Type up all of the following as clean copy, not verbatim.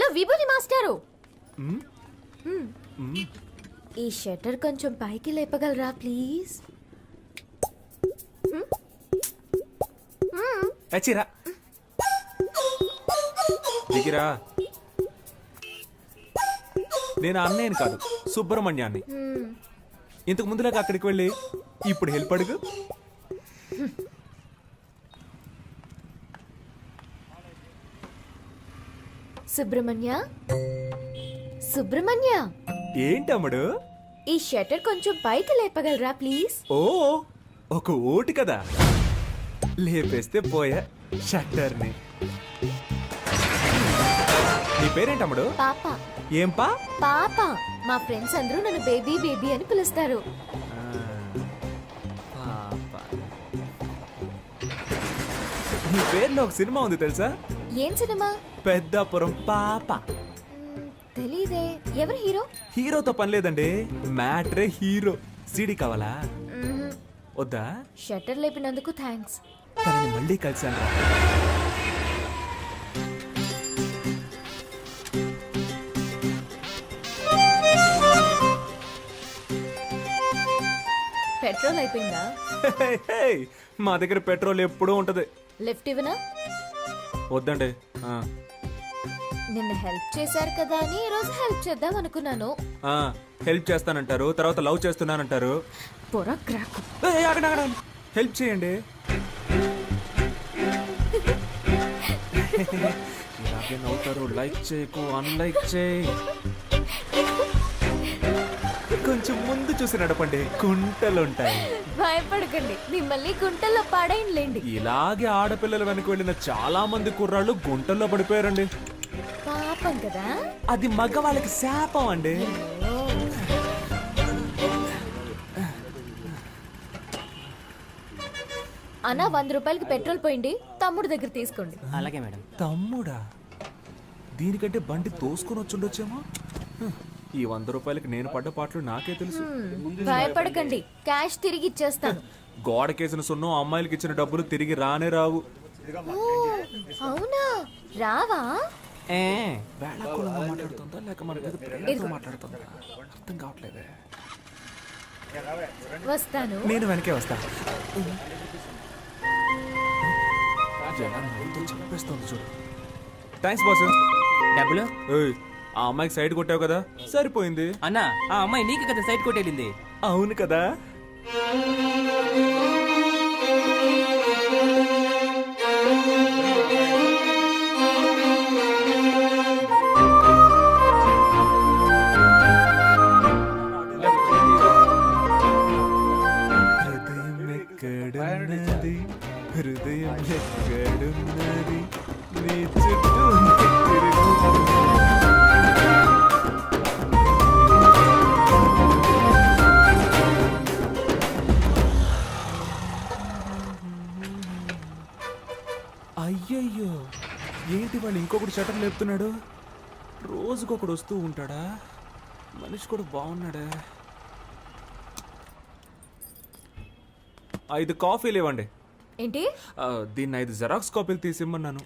Hello విభూతి మాస్టారు, ఈ షట్టర్ కొంచెం పైకి లేపగలరా ప్లీజ్? అచ్చిరా దిగిరా. నేను అన్నయ్యని కాదు, సుబ్రహ్మణ్యాన్ని. ఇంతకు ముందులాగా అక్కడికి వెళ్ళి ఇప్పుడు హెల్ప్ అడుగు. సుబ్రహ్మణ్య, సుబ్రహ్మణ్య, ఏంటమ్ముడు? ఈ షట్టర్ కొంచెం పైకి లేపగలరా ప్లీజ్? ఓ ఒక ఓటు కదా, లేపేస్తే పోయా షట్టర్ని. నీ పేరేంటమ్ముడు? పాప. ఏం పా? పాప. మా ఫ్రెండ్స్ అందరూ నన్ను బేబీ బేబీ అని పిలుస్తారు. నీ పేరులో ఒక సినిమా ఉంది తెలుసా? ఏం సినిమా? పెద్దాపురం పాప. తెలీదే. ఎవరు హీరో? హీరోతో పని లేదండి, మ్యాట్రే హీరో. సీడీ కావాలా? వద్దా? షట్టర్ లేపినందుకు థ్యాంక్స్. తనని మళ్ళీ కలిసాను. పెట్రోల్ అయిపోయిందా? మా దగ్గర పెట్రోల్ ఎప్పుడూ ఉంటది. లిఫ్ట్ ఇవ్వనా? వద్దండి. నిన్న హెల్ప్ చేశారు కదా అని ఈ రోజు హెల్ప్ చేద్దాం అనుకున్నాను. హెల్ప్ చేస్తానంటారు, తర్వాత లవ్ చేస్తున్నానంటారు. పొర క్రాక్. హెల్ప్ చేయండి. ఇలాగే నవ్వుతారు. లైక్ చేయకు, అన్లైక్ చేయి. కొంచెం ముందు చూసి నడపండి, కుంటలుంటాయి. భయపడకండి, మిమ్మల్ని గుంటల్లో పాడైంలేండి. ఇలాగే ఆడపిల్లల వెనక వెళ్ళిన చాలా మంది కుర్రాళ్ళు గుంటల్లో పడిపోయారండి. పాపం కదా. అది మగవాళ్ళకి శాపం అండి. అన్నా 100 రూపాయలకి పెట్రోల్ పోయింది, తమ్ముడు దగ్గర తీసుకోండి. అలాగే మేడం. తమ్ముడా? దీనికంటే బండి తోసుకొని వచ్చుండొచ్చేమో. ఈ 100 రూపాయలకి నేను పడ్డ పాటలు నాకే తెలుసు. భయపడకండి, క్యాష్ తిరిగి ఇచ్చేస్తాను. గోడకేసిన సున్నం అమ్మాయిలకి ఇచ్చిన డబ్బులు తిరిగి రానే రావు. అవునా? రావా? వేళాకుళంగా మాట్లాడుతుందా లేక మన మీద ప్రేమతో మాట్లాడుతుందా అర్థం కావట్లేదే. వస్తాను. నేను వెనకే వస్తా. ఎలా నవ్వుతో చంపేస్తుంది చూడు. Thanks boss. డబ్బులు? ఆ అమ్మాయికి సైడ్ కొట్టావు కదా, సరిపోయింది. అన్నా, ఆ అమ్మాయి నీకు కదా సైడ్ కొట్టేళ్ళింది. అవును కదా. హృదయం ఎక్కడున్నది, నీ చుట్టూ అయ్యయ్యో, ఏంటి వాళ్ళు ఇంకొకటి షటర్ లేపుతున్నాడు? రోజుకొకడు వస్తూ ఉంటాడా? మనిషి కూడా బాగున్నాడా? 5 కాఫీలు ఇవ్వండి. ఏంటి? దీన్ని 5 జెరాక్స్ కాపీలు తీసిమ్మన్నాను.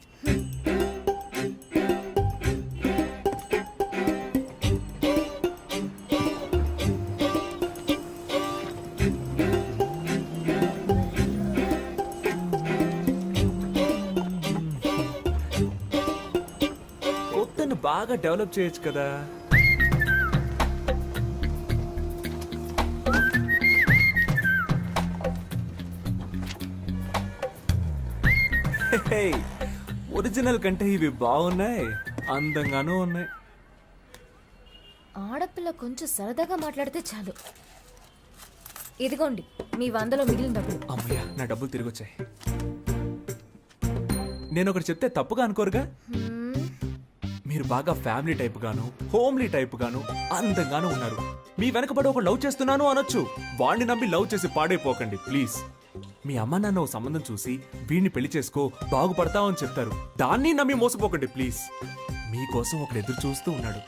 కొత్తను బాగా డెవలప్ చేయొచ్చు కదా. ఒరిజినల్ కంటే ఇవి బాగున్నాయి, అందంగానూ ఉన్నాయి. ఆడపిల్ల కొంచెం సరదాగా మాట్లాడితే చాలు. ఇదిగోండి మీ 100లో మిగిలిన డబ్బులు. అమ్మయ్య, నా డబ్బులు తిరిగి వచ్చాయి. నేను ఒకటి చెప్తే తప్పుగా అనుకోరుగా? మీరు బాగా ఫ్యామిలీ టైప్ గాను, హోమ్లీ టైప్ గాను, అందంగానూ ఉన్నారు. మీ వెనకబడి ఒక లవ్ చేస్తున్నాను అనొచ్చు. వాడిని నమ్మి లవ్ చేసి పాడైపోకండి ప్లీజ్. మీ అమ్మ నాన్న ఓ సంబంధం చూసి వీడిని పెళ్లి చేసుకో బాగుపడతావని చెప్తారు, దాన్ని నమ్మి మోసపోకండి ప్లీజ్. మీకోసం ఒకడు ఎదురు చూస్తూ ఉన్నాడు.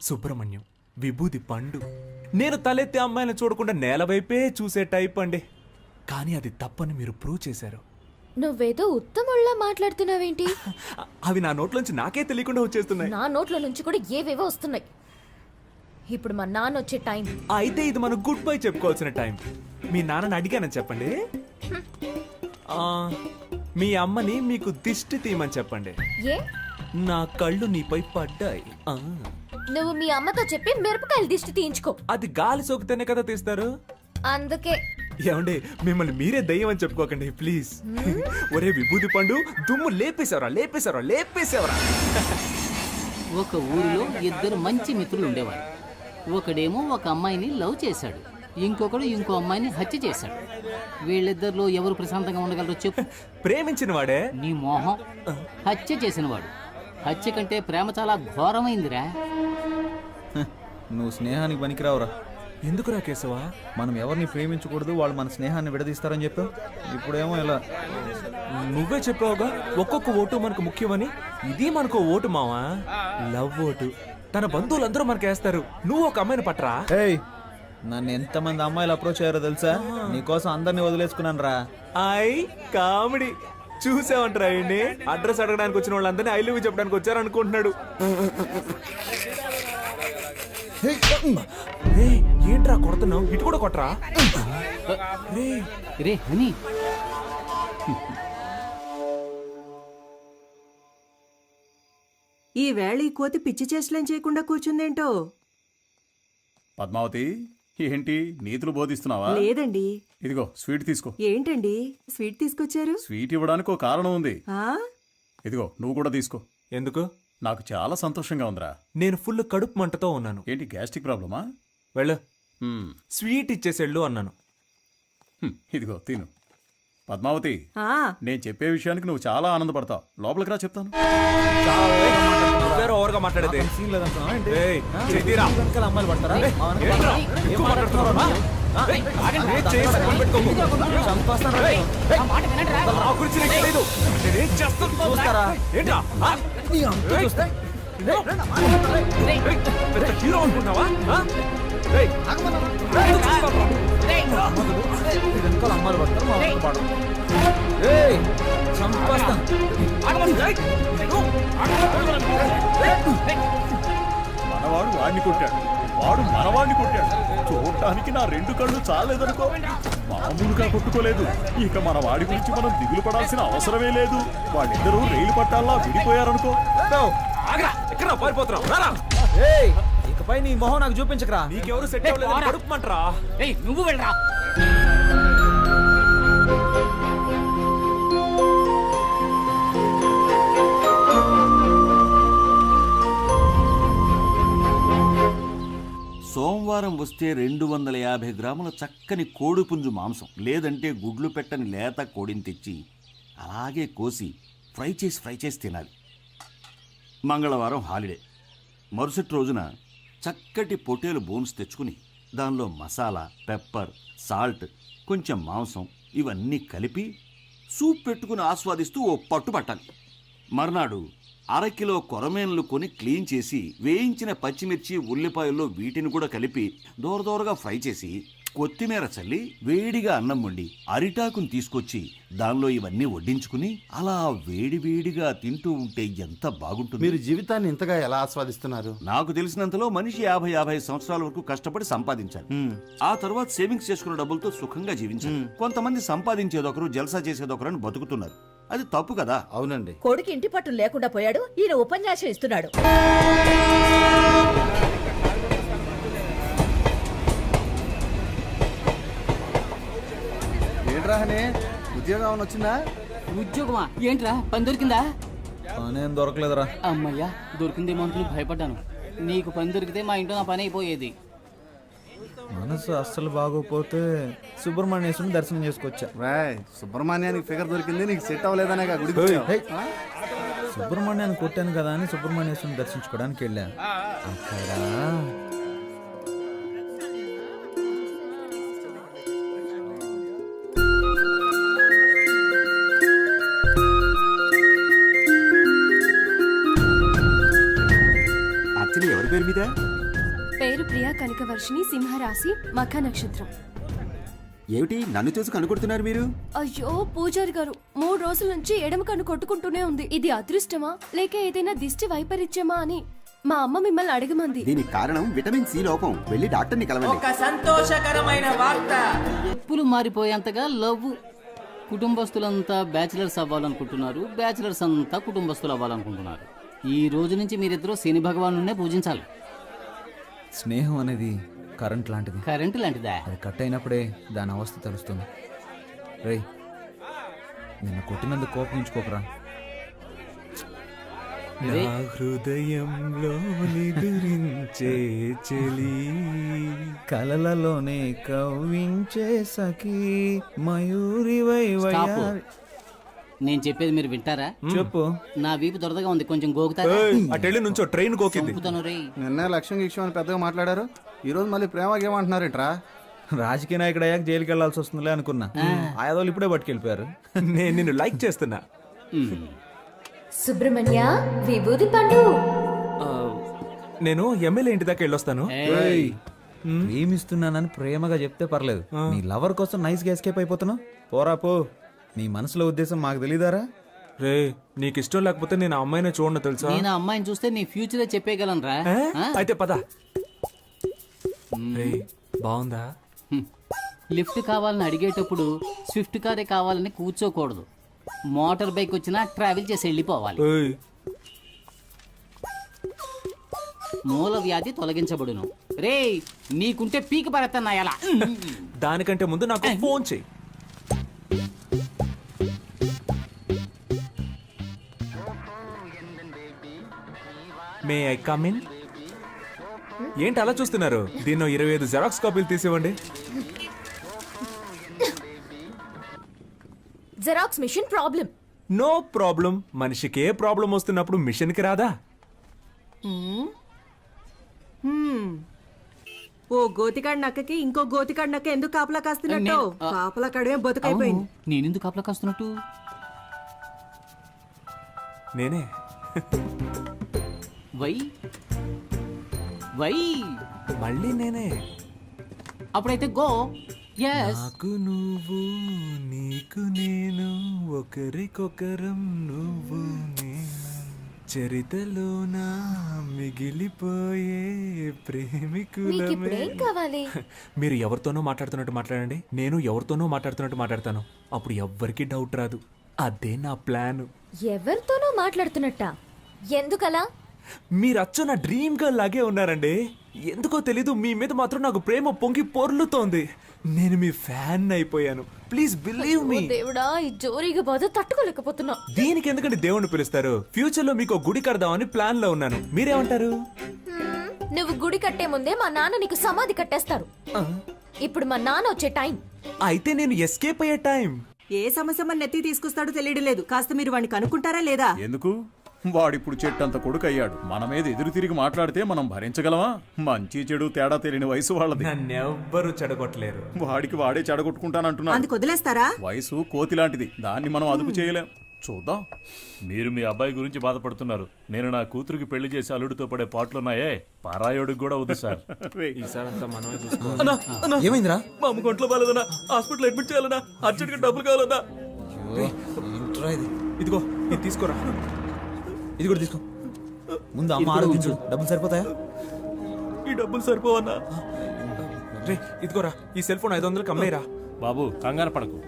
సుబ్రహ్మణ్యం, విభూది పండు. నేను తలెత్తే అమ్మాయిని చూడకుండా నేల వైపే చూసే టైప్ అండి. కానీ అది తప్పని మీరు ప్రూవ్ చేశారు. నువ్వేదో ఉత్తముళ్ళ మాట్లాడుతున్నావేంటి? అవి నా నోట్లోంచి నాకే తెలియకుండా వచ్చేస్తున్నాయి. నా నోట్ల నుంచి కూడా ఏవేవో వస్తున్నాయి. ఇప్పుడు మా నాన్న వచ్చే టైం. అయితే ఇది మనం గుడ్ బై చెప్పుకోవాల్సిన టైం. మీ నాన్నని అడిగానని చెప్పండి. ఆ, మీ అమ్మని మీకు దిష్టి తీయమని చెప్పండి. ఏ నా కళ్ళు నీపై పడ్డాయి. ఆ, నువ్వు మీ అమ్మతో చెప్పి మిరపకాయలు దిష్టి తీయించుకో. అది గాలి సోకితేనే కదా తీస్తారు. అందుకే ఏమండి, మిమ్మల్ని మీరే దయ్యం అని చెప్పుకోకండి ప్లీజ్. ఒరే విభూతి పండు, దుమ్ము లేపేశావరా. ఒక ఊరిలో ఇద్దరు మంచి మిత్రులు ఉండేవారు. ఒకడేమో ఒక అమ్మాయిని లవ్ చేశాడు, ఇంకొకడు ఇంకో అమ్మాయిని హత్య చేశాడు. వీళ్ళిద్దరిలో ఎవరు ప్రశాంతంగా ఉండగలరో చెప్పు. ప్రేమించిన వాడే. నీ మోహం. హత్య చేసినవాడు. హత్య కంటే ప్రేమ చాలా ఘోరమైందిరా. నువ్వు స్నేహానికి పనికిరావురా. ఎందుకురా కేశవా? మనం ఎవరిని ప్రేమించకూడదు, వాళ్ళు మన స్నేహాన్ని విడదీస్తారని చెప్పావు. ఇప్పుడేమో ఇలా. నువ్వే చెప్పావుగా ఒక్కొక్క ఓటు మనకు ముఖ్యమని. ఇది మనకు ఓటు మావా, లవ్ ఓటు. తన బంధువులందరూ మనకేస్తారు. నువ్వు ఒక అమ్మాయిని పట్టరా. ఏయ్, నన్ను ఎంతమంది అమ్మాయిలు అప్రోచ్ అయ్యారో తెలుసా? నీకోసం అందరినీ వదిలేసుకున్నాను రా. కామెడీ చూసావంటరా? అడ్రస్ అడగడానికి వచ్చిన వాళ్ళందరినీ ఐ లవ్ యూ చెప్పడానికి వచ్చారు అనుకుంటున్నాడు. ఏంట్రా కొడుతున్నావు? ఇటు కూడా కొట్టరా. రే హనీ, ఈ వేళ ఈ కోతి పిచ్చి చేష్టలేం చేయకుండా కూర్చుందేంటో. పద్మావతి, ఏంటి నీతులు బోధిస్తున్నావా? లేదండి. ఇదిగో స్వీట్ తీసుకో. ఏంటండి స్వీట్ తీసుకొచ్చారు? స్వీట్ ఇవ్వడానికి ఒక కారణం ఉంది. ఆ? ఇదిగో నువ్వు కూడా తీసుకో. ఎందుకు? నాకు చాలా సంతోషంగా ఉందిరా. నేను ఫుల్ కడుపు మంటతో ఉన్నాను. ఏంటి గ్యాస్ట్రిక్ ప్రాబ్లమా? వెళ్ళు, హ్మ్, స్వీట్ ఇచ్చేసేళ్ళు అన్నాను. ఇదిగో తిను. పద్మావతి, ఆ, నేను చెప్పే విషయానికి నువ్వు చాలా ఆనందపడతావు. లోపలికి రా చెప్తాను. ఓవర్గా మాట్లాడేది. సీన్ లేదనుకున్నావా ఏంటి? ఏయ్, చెయ్యిరా. వెనకాల అమ్మాయిలు పడతారా? ఏంట్రా? ఎక్కువ మాట్లాడుతున్నావా? చంపేస్తాను రా. నా గురించి నీకు తెలీదు. నేనేం చేస్తాను చూస్తారా? ఏంట్రా? ఆ? నీ అంతు చూస్తే. పెద్ద హీరో అనుకున్నావా? ఆ? ఏయ్, ఎందుకు చూస్తావురా? వెనకాల అమ్మాయిలు పడతారు, మా వెనక పడరు. ఏయ్, చంపేస్తాను. మనవాడు వాడిని కొట్టాడు, వాడు మనవాడిని కొట్టాడు. చూడటానికి నా రెండు కళ్ళు చాలేదనుకో. మామూలుగా కొట్టుకోలేదు. ఇక మన వాడి గురించి మనం దిగులు పడాల్సిన అవసరమే లేదు. వాళ్ళిద్దరూ రైలు పట్టాల్లా విడిపోయారనుకో. ఎక్కడ పారిపోతున్నావు? రారా. ఏయ్, ఇకపై నీ మొహం నాకు చూపించకరా. నీకెవరు సెట్ అవ్వలేదు, కడుపుమంటరా. ఏయ్ నువ్వు వెళ్ళరా. సోమవారం వస్తే 250 గ్రాముల చక్కని కోడిపుంజు మాంసం, లేదంటే గుడ్లు పెట్టని లేత కోడిని తెచ్చి అలాగే కోసి ఫ్రై చేసి తినాలి. మంగళవారం హాలిడే. మరుసటి రోజున చక్కటి పొటేలు బోన్స్ తెచ్చుకుని దానిలో మసాలా, పెప్పర్, సాల్ట్, కొంచెం మాంసం ఇవన్నీ కలిపి సూప్ పెట్టుకుని ఆస్వాదిస్తూ ఓ పట్టు పట్టాలి. మర్నాడు అరకిలో కొరమేన్లు కొని క్లీన్ చేసి వేయించిన పచ్చిమిర్చి, ఉల్లిపాయల్లో వీటిని కూడా కలిపి దూరదూరగా ఫ్రై చేసి కొత్తిమీర చల్లి వేడిగా అన్నం వండి అరిటాకుని తీసుకొచ్చి దానిలో ఇవన్నీ వడ్డించుకుని అలా వేడివేడిగా తింటూ ఉంటే ఎంత బాగుంటుంది. మీరు జీవితాన్ని ఇంతగా ఎలా ఆస్వాదిస్తున్నారు? నాకు తెలిసినంతలో మనిషి 50-55 సంవత్సరాల వరకు కష్టపడి సంపాదించాలి. ఆ తర్వాత సేవింగ్స్ చేసుకున్న డబ్బులతో సుఖంగా జీవించాలి. కొంతమంది సంపాదించేదొకరు, జల్సా చేసేదొకరు అని బతుకుతున్నారు. అది తప్పు కదా? అవునండి. కొడుకు ఇంటి పట్టు లేకుండా పోయాడు, ఈయన ఉపన్యాసం ఇస్తున్నాడు. ఏంట్రా హనీ, ఉద్యోగం ఏమైనా వచ్చిందా? ఉద్యోగమా? ఏంట్రా, పని దొరికిందా? పనేం దొరకలేదురా. అమ్మయ్యా, దొరికిందేమో అనుకుని భయపడ్డాను. నీకు పని దొరికితే మా ఇంట్లో నా పని అయిపోయేది. మనసు అస్సలు బాగోపోతే సుబ్రహ్మణ్యేశ్వరుని దర్శనం చేసుకొచ్చా. రాయ్, సుబ్రహ్మణ్యానికి ఫిగర్ దొరికింది, నీకు సెట్ అవ్వలేదనే గుడి. సుబ్రహ్మణ్యాన్ని కొట్టాను కదా అని సుబ్రహ్మణ్యేశ్వరుని దర్శించుకోవడానికి వెళ్ళా. అక్కడ అచ్చని ఎవరి పేరు మీద? పేరు ప్రియా కనకవర్షిణి, సింహరాశి, మఖ నక్షత్రం. ఏమిటి నన్ను చూసి కనుకొడుతున్నారు మీరు? అయ్యో పూజారి గారు 3 రోజుల నుంచి ఎడమ కన్ను కొట్టుకుంటూనే ఉంది. ఇది అదృష్టమా లేక ఏదైనా దిష్టి వైపరీత్యమా అని మా అమ్మ మిమ్మల్ని అడగమంది. దీనికి కారణం విటమిన్ సి లోపం. వెళ్ళి డాక్టర్ని కలవండి. ఒక సంతోషకరమైన వార్త. చెప్పులు మారిపోయేంతగా లవ్. కుటుంబస్తులంతా బ్యాచిలర్స్ అవ్వాలనుకుంటున్నారు, బ్యాచిలర్స్ అంతా కుటుంబస్తులు అవ్వాలనుకుంటున్నారు. ఈ రోజు నుంచి మీరిద్దరూ శని భగవానునే పూజించాలి. స్నేహం అనేది కరెంట్ లాంటిది. కరెంటు లాంటిదా? అది కట్ అయినప్పుడే దాని అవస్థ తెలుస్తుంది. రేయ్, నిన్ను కొట్టినందుకు కోపగించుకోకరా. నా హృదయంలో నిదురించే చెలి, కలలలోనే కవ్వించే సఖీ మయూరివై స్టాప్. వయ్యారి. నేను చెప్పేది మీరు వింటారా? చెప్పు. నా వీపు దొరదగా ఉంది, కొంచెం గోకుతారా? అటెళ్ళి నుంచో ట్రైన్ కోకింది. చంపుతాను రేయ్. నిన్న లక్ష్యం గిక్ష్యం అని పెద్దగా మాట్లాడారు. ఈ రోజు మళ్ళీ ప్రేమకి ఏమంటున్నారేంట్రా? రాజకీయ నాయకుడు అయ్యాక జైలుకి వెళ్లాల్సి వస్తుందిలే అనుకున్నా. ఆయాదోళ్ళు ఇప్పుడే పట్టుకెళ్ళిపోయారు. నేను నిన్ను లైక్ చేస్తున్నా. సుబ్రహ్మణ్య విభూది పండు. ఆ, నేను ఎమ్మెల్యే ఇంటి దాకా వెళ్ళొస్తాను. ఏయ్. ప్రేమిస్తున్నానని ప్రేమగా చెప్తే పర్లేదు. నీ లవర్ కోసం నైస్ గా ఎస్కేప్ అయిపోతున్నావు. పోరా పో. నీ మనసులో ఉద్దేశం మాకు తెలీదారా? రే, నీకు ఇష్టం లేకపోతే నేను ఆ అమ్మాయినే చూడను తెలుసా? నేను ఆ అమ్మాయిని చూస్తే నీ ఫ్యూచరే చెప్పేయగలను రా. అయితే పద. రే, బాగుందా? లిఫ్ట్ కావాలని అడిగేటప్పుడు స్విఫ్ట్ కారే కావాలని కూర్చోకూడదు. మోటార్ బైక్ వచ్చినా ట్రావెల్ చేసి వెళ్ళిపోవాలి. ఏయ్, మూల వ్యాధి తొలగించబడును. రే, నీకుంటే పీక పడతా ఎలా? దానికంటే ముందు నాకు ఫోన్ చెయ్యి. May I come in? ఏంటి అలా చూస్తున్నారు? దీన్నో 25 జెరాక్స్ కాపీలు తీసివ్వండి. Xerox machine problem. No problem. మనిషికి ఏ ప్రాబ్లం వస్తున్నప్పుడు మిషన్కి రాదా? ఓ గోతికాడి నక్కకి ఇంకో గోతికాడి నక్క ఎందుకు కాపలా కాస్తున్నట్టు? కాపలా కాడమే బతుకైపోయింది. నేనెందుకు కాపలా కాస్తున్నట్టు? నేనే. వై వై మళ్ళీ నేనే. అప్పుడైతే గో. ఎస్. నాకు నువ్వు, నీకు నేను, ఒకరికొకరం నువ్వు నేను, చరితలోన మిగిలిపోయే మీకు ప్రేమికులమే. ఇప్పుడేం కావాలి? మీరు ఎవరితోనో మాట్లాడుతున్నట్టు మాట్లాడండి, నేను ఎవరితోనో మాట్లాడుతున్నట్టు మాట్లాడతాను. అప్పుడు ఎవ్వరికీ డౌట్ రాదు. అదే నా ప్లాన్. ఎవరితోనో మాట్లాడుతున్నట్టా? ఎందుకలా? మీరు అచ్చ నా డ్రీమ్ గర్ల్ లాగే ఉన్నారండి. ఎందుకో తెలీదు, మీ మీద మాత్రం నాకు ప్రేమ పొంగి పొర్లుతోంది. నేను మీ ఫ్యాన్ అయిపోయాను. Please believe me. దేవుడా, ఈ జోరీగా బాధ తట్టుకోలేకపోతున్నా. దీనికి ఎందుకంటే దేవుణ్ణి పిలుస్తారు? ఫ్యూచర్ లో మీకు గుడి కడదామని ప్లాన్ లో ఉన్నాను. మీరేమంటారు? నువ్వు గుడి కట్టే ముందే మా నాన్న నీకు సమాధి కట్టేస్తారు. ఇప్పుడు మా నాన్న వచ్చే టైం. అయితే నేను ఎస్కేప్ అయ్యే టైం. ఏ సమస్య మన నెత్తి తీసుకొస్తాడో తెలియడం లేదు. కాస్త మీరు వాడిని కనుక్కుంటారా లేదా? ఎందుకు? వాడిప్పుడు చెట్టంత కొడుకు అయ్యాడు. మన మీద ఎదురు తిరిగి మాట్లాడితే మనం భరించగలమా? మంచి చెడు తేడా తెలియని వయసు వాళ్ళది. నన్నెవ్వరూ చెడగొట్టలేరు. వాడికి వాడే చెడగొట్టుకుంటానంటున్నాడు. అందుకు వదిలేస్తారా? వయసు కోతి లాంటిది, దాన్ని మనం అదుపు చేయలేం. చూద్దాం. మీరు మీ అబ్బాయి గురించి బాధపడుతున్నారు. నేను నా కూతురికి పెళ్లి చేసి అల్లుడితో పడే పాటలున్నాయే, పారాయోడికి కూడా వద్దు సార్. ఈసారంతా మనమే చూసుకోవాలి. ఏమైందిరా? మా అమ్మ ఒంట్లో బాగాలేదన్నా, హాస్పిటల్ అడ్మిట్ చేయాలన్నా, అర్జెంట్ గా డబ్బులు కావాలన్నా. ఏంట్రా ఇది? ఇదిగో ఇది తీసుకోరా. ఇది కూడా తీసుకో. ముందు అమ్మ ఆరోగించు. డబ్బులు సరిపోతాయా? ఈ డబ్బులు సరిపోవన్నా? రే, ఇదిగోరా, ఈ సెల్ ఫోన్ 500కి అమ్మేరా. బాబు కంగారు పడకు,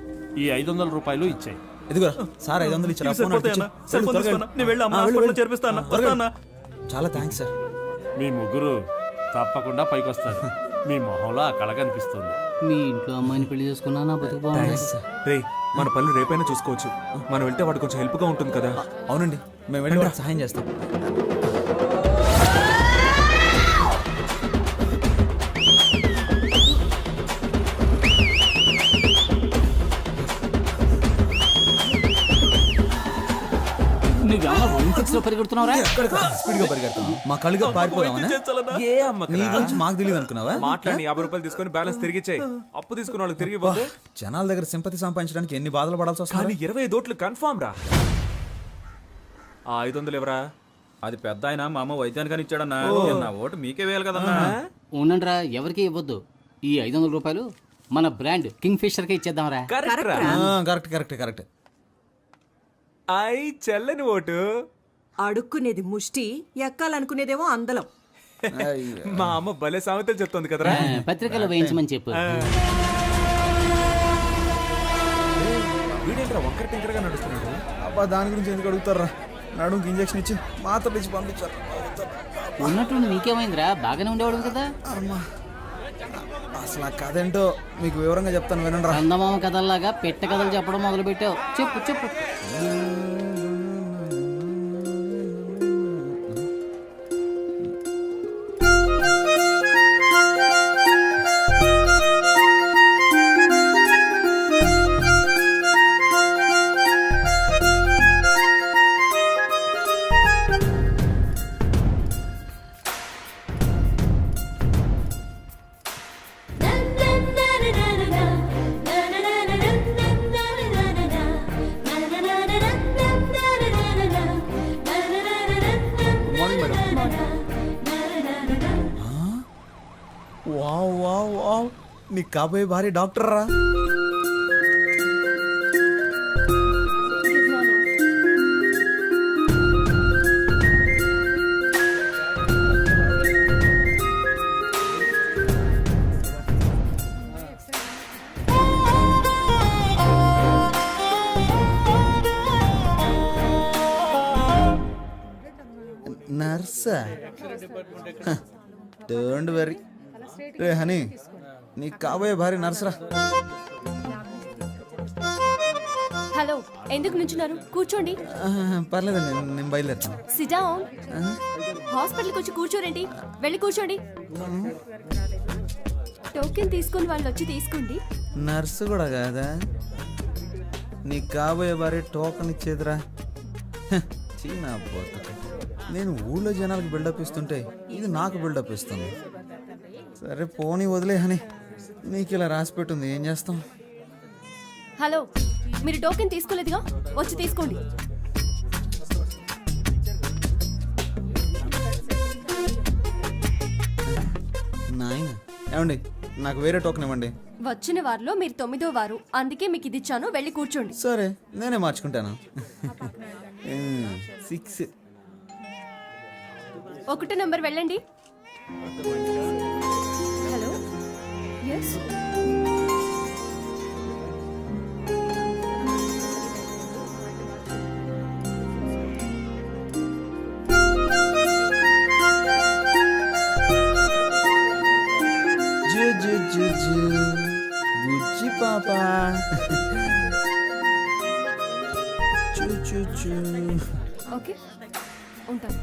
ఈ 500 రూపాయలు ఇచ్చాయి. ఇదిగోరా సార్, 500 ఇచ్చారా? ఇవి సరిపోతాయన్నా? Cell phone తీసుకోనా? నేను వెళ్ళి అమ్మ హాస్పిటల్లో చేర్పిస్తాను. వస్తానా? చాలా థ్యాంక్స్ సార్. మీ ముగ్గురు తప్పకుండా పైకొస్తారు. మీ మొహంలో ఆ కళ కనిపిస్తుంది. మీ ఇంట్లో అమ్మాయిని పెళ్లి చేసుకున్నా నా బతుకు బాగుంది. రే, మన పనులు రేపైనా చూసుకోవచ్చు. మనం వెళ్తే వాడు కొంచెం హెల్ప్ గా ఉంటుంది కదా. అవునండి, మేము వెళ్ళి వాడికి సహాయం చేస్తాం. నువ్వేమన్నా 1.6 లో పరిగెడుతున్నావురా? స్పీడ్ గా పరిగెడతాం. మా కళ్ళుగా పారిపోదామా? ఏ అమ్మ నీ గురించి మాకు తెలియదు అనుకున్నావా? మాట్లాడి 50 రూపాయలు తీసుకొని బ్యాలెన్స్ తిరిగిచ్చాయి. అప్పు తీసుకున్న వాళ్ళకి తిరిగి పోతే జనాల దగ్గర సింపతి సంపాదించడానికి ఎన్ని బాధలు పడాల్సి కానీ వస్తుంది. 25 ఓట్లు కన్ఫామ్ రా. ఆ 500 ఎవరా? అది పెద్ద ఆయన మా అమ్మ వైద్యానికని ఇచ్చాడన్నా. నా ఓటు మీకే వేయాలి కదన్నా. ఉండండిరా, ఎవరికి ఇవ్వద్దు. ఈ 500 రూపాయలు మన బ్రాండ్ కింగ్ ఫిషర్ కి ఇచ్చేద్దాంరా. కరెక్ట్ రా. Correct correct correct. ఐ చెల్లని ఓటు. అడుక్కునేది ముష్టి, ఎక్కాలనుకునేదేమో అందలం. మా అమ్మ భలే సామెతలు చెప్తోంది కదరా. పత్రికలో వేయించమని చెప్పు. వీడేంట్రా వంకర టింకరగా నడుస్తున్నాడు. అబ్బా దాని గురించి ఎందుకు అడుగుతారా? నడుముకి ఇంజక్షన్ ఇచ్చి మాత్రలు ఇచ్చి పంపించారు. ఉన్నట్టు నీకేమైందిరా? బాగానే ఉండేవాడు కదా. అమ్మా అసలు ఆ కథ ఏంటో మీకు వివరంగా చెప్తాను వినండి రా. చందమామ కథల్లాగా పెట్ట కథలు చెప్పడం మొదలు పెట్టావు. చెప్పు చెప్పు. వావ్ వావ్ వావ్, నీకు కాబోయే భారీ డాక్టర్ రా. నర్సా? Don't worry. రే హనీ, నీకు కాబోయే భారీ నర్సరా. హలో, ఎందుకు నుంచున్నారు? కూర్చోండి. పర్లేదండి, నేను బయలుదేరుతాను. SIT down. హాస్పిటల్కి వచ్చి కూర్చోరేంటి? వెళ్ళి కూర్చోండి. టోకెన్ తీసుకుని వాళ్ళు వచ్చి తీసుకోండి. నర్సు కూడా కాదా? నీకు కాబోయే భారీ టోకన్ ఇచ్చేదిరా. చీనా బతుకు. నేను ఊళ్ళో జనాలకు బిల్డప్ ఇస్తుంటే ఇది నాకు బిల్డప్ ఇస్తుంది. సరే పోనీ వదిలే హనీ, నీకు ఇలా రాసి పెట్టుంది, ఏం చేస్తాం. హలో, మీరు టోకెన్ తీసుకోలేదుగా, వచ్చి తీసుకోండి. నాయన ఏమండి, నాకు వేరే టోకెన్ ఇవ్వండి. వచ్చిన వారిలో మీరు 9వ వారు, అందుకే మీకు ఇది ఇచ్చాను. వెళ్ళి కూర్చోండి. సరే నేనే మార్చుకుంటాను. 6. 1 నంబర్ వెళ్ళండి. Hello, yes. బుజ్జి పాప. ఓకే, ఉంటాను.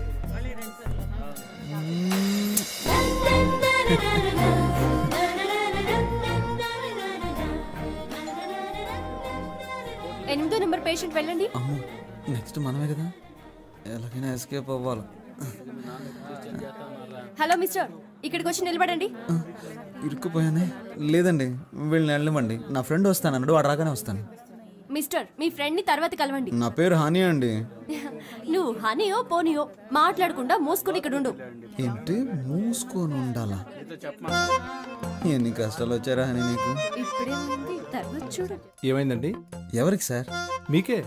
ఎనిమిదో నెంబర్ పేషెంట్ వెళ్ళండి. అమ్మో, నెక్స్ట్ మనమే కదా, ఎలాగైనా ఎస్కేప్ అవ్వాలి. హలో మిస్టర్, ఇక్కడికి వచ్చి నిలబడండి. ఇరుక్కుపోయానే. లేదండి, వీళ్ళని వెళ్ళమండి. నా ఫ్రెండ్ వస్తానన్నాడు, వాడు రాగానే వస్తాను. మిస్టర్, మీ ఫ్రెండ్ ని తర్వాత కలవండి. నా పేరు హనీ అండి. నువ్వు హనీయో పోనీయో మాట్లాడకుండా మూసుకుని ఇక్కడ ఉండు. ఏంటి మూసుకొని ఉండాలా? ఎన్ని కష్టాలు వచ్చారా హనీ నీకు? ఇప్పుడేమైంది, తర్వాత చూడు. ఏమైందండి? ఎవరికి సార్? మీకే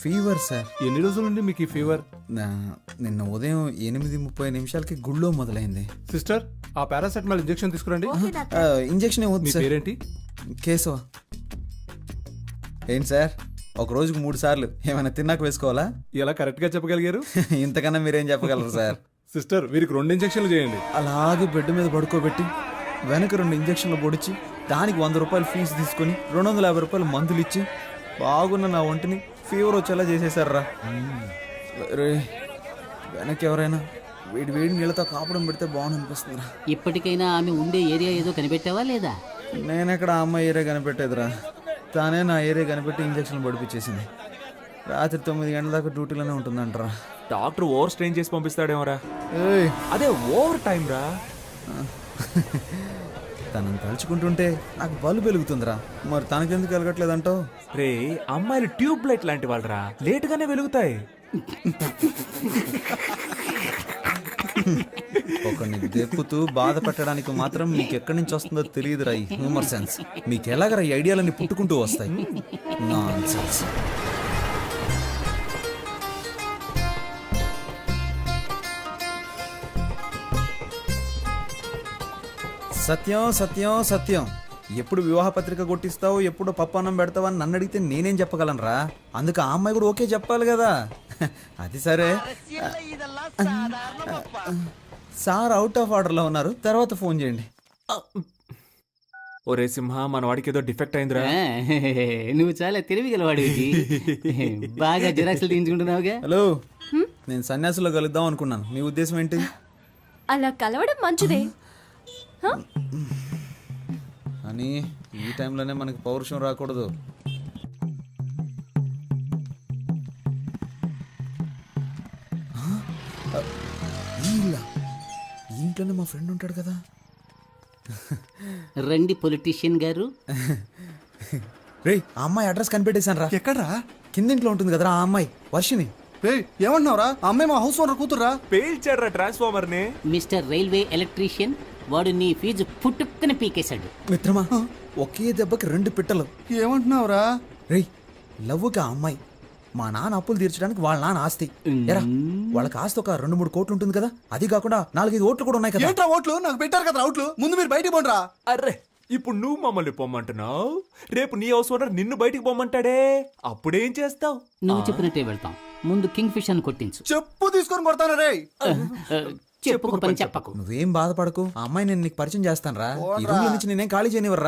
ఫీవర్ సార్. ఎన్ని రోజుల నుండి మీకు ఈ ఫీవర్? నిన్న ఉదయం 8:30 గుళ్ళో మొదలైంది. సిస్టర్, ఆ పారాసెటమాల్ ఇంజెక్షన్ తీసుకురండి. ఇంజెక్షన్ ఏమవుతుంది మీ సార్? పేరేంటి? కేశవ. ఏంటి సార్, ఒక రోజుకు 3 సార్లు ఏమైనా తిన్నాక వేసుకోవాలా? ఎలా కరెక్ట్ గా చెప్పగలిగారు? ఇంతకన్నా మీరేం చెప్పగలరు సార్? సిస్టర్, వీరికి 2 ఇంజెక్షన్లు చేయండి. అలాగే బెడ్ మీద పడుకోబెట్టి వెనక 2 ఇంజక్షన్లు పొడిచి దానికి 100 రూపాయలు ఫీజు తీసుకొని 250 రూపాయలు మందులు ఇచ్చి బాగున్న నా ఒంటిని ఫీవర్ వచ్చేలా చేసేసారా. రే, వెనక ఎవరైనా వేడి వేడి నీళ్ళతో కాపడం పెడితే బాగుంది అనిపిస్తుందిరా. ఇప్పటికైనా ఆమె ఉండే ఏరియా ఏదో కనిపెట్టావా లేదా? నేనెక్కడ ఆ అమ్మాయి ఏరియా కనిపెట్టేదిరా, తానే నా ఏరియా కనిపెట్టి ఇంజక్షన్లు పడిపించేసింది. రాత్రి 9 గంటల దాకా డ్యూటీలోనే ఉంటుందంటరా. డాక్టర్ ఓవర్ స్ట్రెయిన్ చేసి పంపిస్తాడేమోరా. ఏయ్, అదే ఓవర్ టైం రా. తనని తలుచుకుంటుంటే నాకు బలు వెలుగుతుందిరా. మరి తనకెందుకు వెలగట్లేదంటావు? రే, అమ్మాయిలు ట్యూబ్ లైట్ లాంటి వాళ్ళరా, లేటుగానే వెలుగుతాయి. ఒక ఒకరిని దెప్పుతూ బాధ పెట్టడానికి మాత్రం మీకు ఎక్కడి నుంచి వస్తుందో తెలియదురా ఈ హ్యూమర్ సెన్స్. మీకు ఎలాగరా ఈ ఐడియాలన్నీ పుట్టుకుంటూ వస్తాయి? నాన్సెన్స్. సత్యం సత్యం సత్యం. ఎప్పుడు వివాహ పత్రిక కొట్టిస్తావు, ఎప్పుడు పప్పాన్నం పెడతావు అని నన్ను అడిగితే నేనేం చెప్పగలనురా? అందుకు ఆ అమ్మాయి కూడా ఓకే చెప్పాలి కదా. అది సరే, సార్ అవుట్ ఆఫ్ ఆర్డర్లో ఉన్నారు, తర్వాత ఫోన్ చేయండి. ఒరే సింహ, మన వాడికి ఏదో డిఫెక్ట్ అయిందిరా. ఆ, నువ్వు చాలా తెలివిగలవాడివి. బాగా జిరాక్స్లు తీయించుకుంటున్నావుగా. హలో, నేను సన్యాసులో కలుద్దాం అనుకున్నాను. మీ ఉద్దేశం ఏంటి? అలా కలవడం మంచిదే. హ? అని ఈ టైంలోనే మనకి పౌరుషం రాకూడదు. ఈ ఇంట్లోనే మా ఫ్రెండ్ ఉంటాడు కదా. రండి పొలిటీషియన్ గారు. రే, ఆ అమ్మాయి అడ్రస్ కనిపెట్టేశాను రా. ఎక్కడ్రా? కిందింట్లో ఉంటుంది కదరా ఆ అమ్మాయి, వర్షిని. రే ఏమంటున్నావురా? ఆ అమ్మాయి మా హౌస్ ఓనర్ కూతుర్రా. పేల్చాడ్రా ట్రాన్స్ఫార్మర్ ని. మిస్టర్ రైల్వే ఎలక్ట్రీషియన్, వాడు నీ ఫీజు పుట్టుక్కని పీకేశాడు. మిత్రమా, ఒకే దెబ్బకి 2 పిట్టలు. ఏమంటున్నావురా? రేయ్, లవ్వుకి ఆ అమ్మాయి మా నాన్న అప్పులు తీర్చడానికి వాళ్ళ నాన్న ఆస్తి. ఎరా, వాళ్ళకి ఆస్తి ఒక 2-3 కోట్లు ఉంటుంది కదా. అది కాకుండా 4-5 ఓట్లు కూడా ఉన్నాయి కదా. ఏంట్రా ఓట్లు? నాకు పెట్టారు కదా ఓట్లు. ముందు మీరు బయటికి పోండ్రా. అర్రే, ఇప్పుడు నువ్వు మమ్మల్ని పొమ్మంటున్నావు, రేపు నీ హౌస్ ఓనర్ నిన్ను బయటికి పొమ్మంటాడే, అప్పుడేం చేస్తావు? నువ్వు చెప్పినట్టే వెళ్తాం. ముందు కింగ్ ఫిష్ అని కొట్టించు. చెప్పు తీసుకొని కొడతాను రే. చెప్పుకు పని చెప్పకు. నువ్వేం బాధపడకు, ఆ అమ్మాయి నేను నీకు పరిచయం చేస్తాను రా. ఈ రూమ్ నుంచి నేనేం ఖాళీ చేయనివ్వరా.